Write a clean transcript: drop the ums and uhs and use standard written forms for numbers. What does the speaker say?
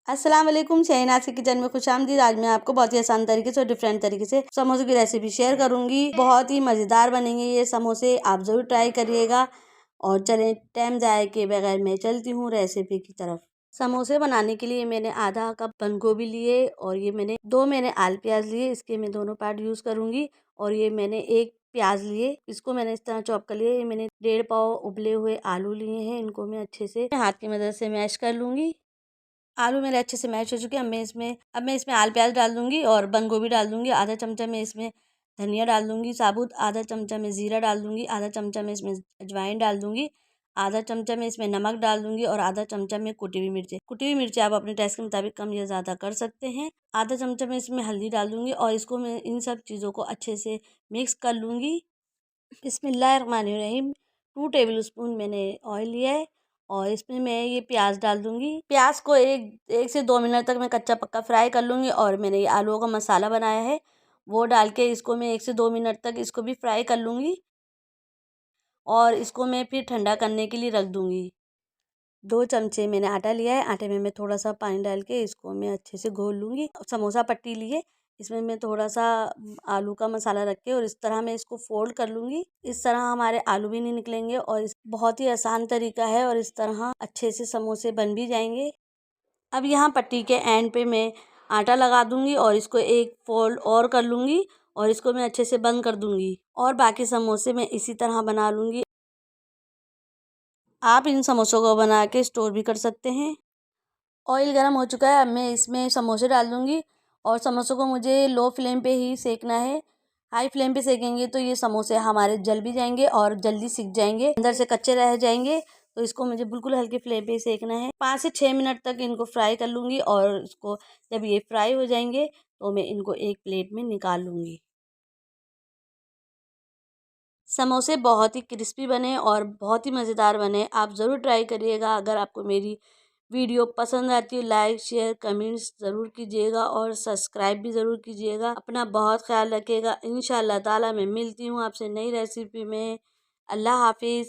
अस्सलाम वालेकुम, शहनाज की किचन में खुशामदीद। आज मैं आपको बहुत ही आसान तरीके से और डिफरेंट तरीके से समोसे की रेसिपी शेयर करूंगी। बहुत ही मज़ेदार बनेंगे ये समोसे, आप ज़रूर ट्राई करिएगा। और चलें टाइम ज़ाया के बगैर मैं चलती हूँ रेसिपी की तरफ। समोसे बनाने के लिए मैंने आधा कप बंद गोभी लिए और ये मैंने आल प्याज लिए, इसके मैं दोनों पार्ट यूज़ करूँगी। और ये मैंने एक प्याज लिए, इसको मैंने इस तरह चॉप कर लिया। ये मैंने 1.5 पाव उबले हुए आलू लिए हैं, इनको मैं अच्छे से हाथ की मदद से मैश कर लूँगी। आलू मेरे अच्छे से मैश हो चुके हैं। अब मैं इसमें आल प्याज डाल दूंगी और बंद गोभी डाल दूंगी। आधा चमचा मैं इसमें धनिया डाल दूंगी साबुत, आधा चमचा मैं ज़ीरा डाल दूंगी, आधा चमचा मैं इसमें अजवाइन डाल दूंगी, आधा चमचा मैं इसमें नमक डाल दूंगी और आधा चमचा मैं कुटी हुई मिर्ची आप अपने टेस्ट के मुताबिक कम या ज़्यादा कर सकते हैं। आधा चमचा मैं इसमें हल्दी डाल दूंगी और इसको मैं इन सब चीज़ों को अच्छे से मिक्स कर लूँगी। बिस्मिल्लाहिर्रहमानिर्रहीम। 2 टेबल स्पून मैंने ऑयल लिया है और इसमें मैं ये प्याज डाल दूंगी। प्याज को एक से 2 मिनट तक मैं कच्चा पक्का फ्राई कर लूँगी। और मैंने ये आलूओं का मसाला बनाया है वो डाल के इसको मैं 1 से 2 मिनट तक इसको भी फ्राई कर लूँगी और इसको मैं फिर ठंडा करने के लिए रख दूँगी। 2 चमचे मैंने आटा लिया है, आटे में मैं थोड़ा सा पानी डाल के इसको मैं अच्छे से घोल लूँगी। समोसा पट्टी लिए, इसमें मैं थोड़ा सा आलू का मसाला रख के और इस तरह मैं इसको फोल्ड कर लूँगी। इस तरह हमारे आलू भी नहीं निकलेंगे और इस बहुत ही आसान तरीका है और इस तरह अच्छे से समोसे बन भी जाएंगे। अब यहाँ पट्टी के एंड पे मैं आटा लगा दूँगी और इसको एक फोल्ड और कर लूँगी और इसको मैं अच्छे से बंद कर दूँगी और बाकी समोसे मैं इसी तरह बना लूँगी। आप इन समोसों को बना के स्टोर भी कर सकते हैं। ऑयल गर्म हो चुका है, अब मैं इसमें समोसे डाल दूँगी और समोसों को मुझे लो फ्लेम पे ही सेकना है। हाई फ्लेम पे सेकेंगे तो ये समोसे हमारे जल भी जाएंगे और जल्दी सिक जाएंगे, अंदर से कच्चे रह जाएंगे। तो इसको मुझे बिल्कुल हल्के फ्लेम पे ही सेकना है। 5 से 6 मिनट तक इनको फ्राई कर लूँगी और इसको जब ये फ्राई हो जाएंगे तो मैं इनको एक प्लेट में निकाल लूँगी। समोसे बहुत ही क्रिस्पी बने और बहुत ही मज़ेदार बने। आप ज़रूर ट्राई करिएगा। अगर आपको मेरी वीडियो पसंद आती है लाइक शेयर कमेंट्स ज़रूर कीजिएगा और सब्सक्राइब भी ज़रूर कीजिएगा। अपना बहुत ख्याल रखिएगा। इंशाअल्लाह ताला मैं मिलती हूँ आपसे नई रेसिपी में। अल्लाह हाफिज़।